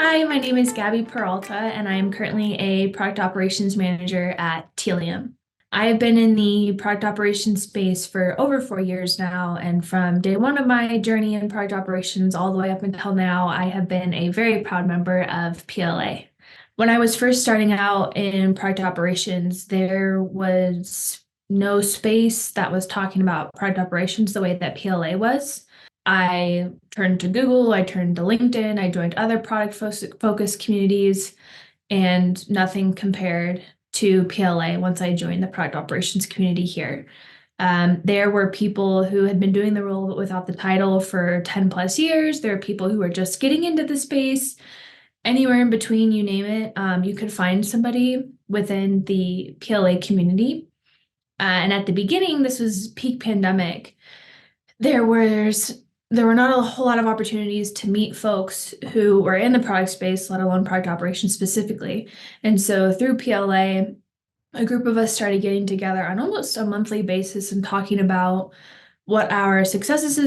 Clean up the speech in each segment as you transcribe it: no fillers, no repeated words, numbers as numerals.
Hi, my name is Gabby Peralta, and I am currently a product operations manager at Tealium. I have been in the product operations space for over 4 years now, and from day one of my journey in product operations all the way up until now, I have been a very proud member of PLA. When I was first starting out in product operations, there was no space that was talking about product operations the way that PLA was. I turned to Google, I turned to LinkedIn, I joined other product focused communities, and nothing compared to PLA once I joined the product operations community here. There were people who had been doing the role but without the title for 10 plus years. There are people who were just getting into the space. Anywhere in between, you name it, you could find somebody within the PLA community. And at the beginning, this was peak pandemic. There was there were not a whole lot of opportunities to meet folks who were in the product space, let alone product operations specifically. And so through PLA, a group of us started getting together on almost a monthly basis and talking about what our successes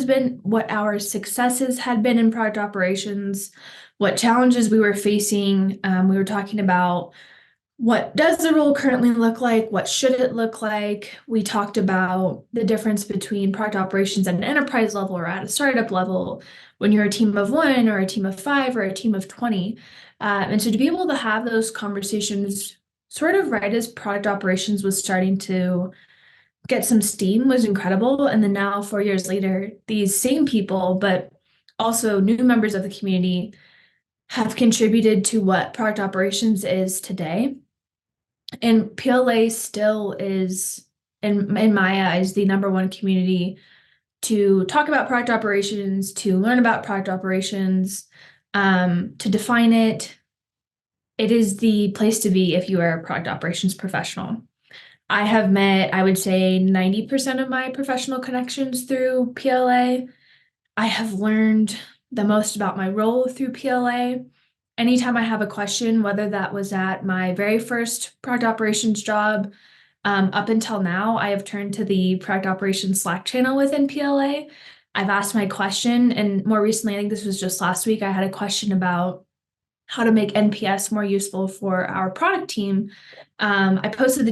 had been in product operations, what challenges we were facing. We were talking about what does the role currently look like? What should it look like? We talked about the difference between product operations at an enterprise level or at a startup level when you're a team of one or a team of five or a team of 20. And so to be able to have those conversations sort of right as product operations was starting to get some steam was incredible. And then now, 4 years later, these same people, but also new members of the community, have contributed to what product operations is today. And PLA still is, in my eyes, the number one community to talk about product operations, to learn about product operations, to define it. It is the place to be if you are a product operations professional. I have met, I would say, 90% of my professional connections through PLA. I have learned the most about my role through PLA. Anytime I have a question, whether that was at my very first product operations job, up until now, I have turned to the product operations Slack channel within PLA. I've asked my question, and more recently, I think this was just last week, I had a question about how to make NPS more useful for our product team. I posted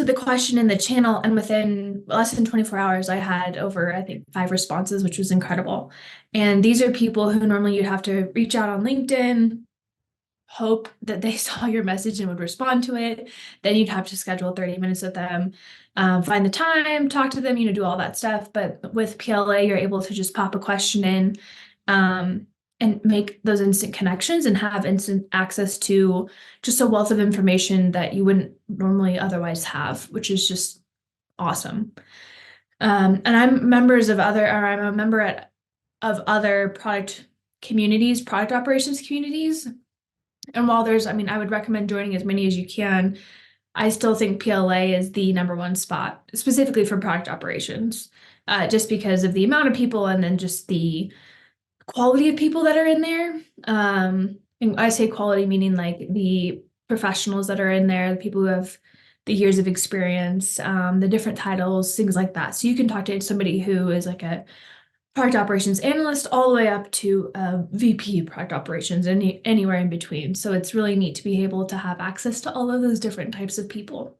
the question in the channel, and within less than 24 hours, I had over, I think, 5 responses, which was incredible. And these are people who normally you'd have to reach out on LinkedIn, hope that they saw your message and would respond to it. Then you'd have to schedule 30 minutes with them, find the time, talk to them, do all that stuff. But with PLA, you're able to just pop a question in, and make those instant connections and have instant access to just a wealth of information that you wouldn't normally otherwise have, which is just awesome. And I'm a member of other product communities, product operations communities. And while I would recommend joining as many as you can. I still think PLA is the number one spot, specifically for product operations, just because of the amount of people and then just the quality of people that are in there. And I say quality meaning like the professionals that are in there, the people who have the years of experience, the different titles, things like that. So you can talk to somebody who is like a product operations analyst all the way up to a VP product operations, anywhere in between. So it's really neat to be able to have access to all of those different types of people.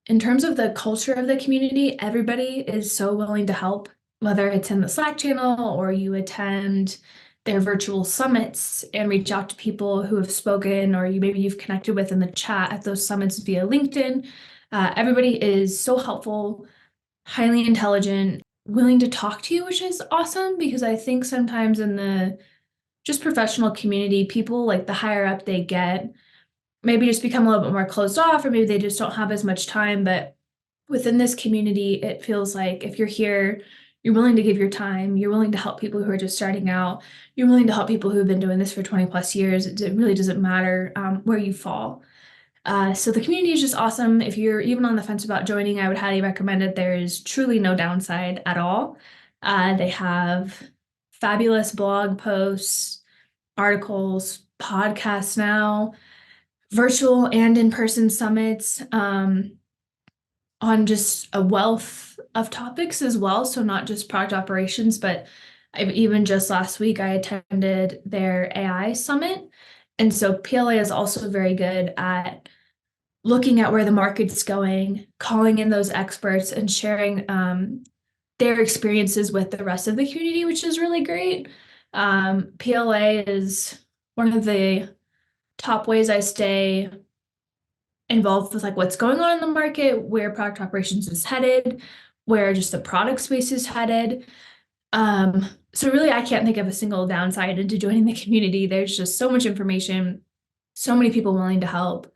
In terms of the culture of the community, everybody is so willing to help, whether it's in the Slack channel or you attend their virtual summits and reach out to people who have spoken, or maybe you've connected with in the chat at those summits via LinkedIn. Everybody is so helpful, highly intelligent, willing to talk to you, which is awesome because I think sometimes in the just professional community, people, like the higher up they get, maybe just become a little bit more closed off, or maybe they just don't have as much time. But within this community, it feels like if you're here, you're willing to give your time, you're willing to help people who are just starting out, you're willing to help people who have been doing this for 20 plus years. It really doesn't matter where you fall. So the community is just awesome. If you're even on the fence about joining, I would highly recommend it. There is truly no downside at all. They have fabulous blog posts, articles, podcasts now, virtual and in-person summits, on just a wealth of topics as well. So not just product operations, but even just last week, I attended their AI summit. And so PLA is also very good at looking at where the market's going, calling in those experts and sharing their experiences with the rest of the community, which is really great. PLA is one of the top ways I stay involved with like what's going on in the market, where product operations is headed, where just the product space is headed. So really I can't think of a single downside into joining the community. There's just so much information, so many people willing to help.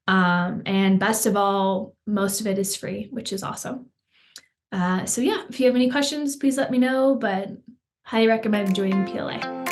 And best of all, most of it is free, which is awesome. So yeah, if you have any questions, please let me know, but highly recommend joining PLA.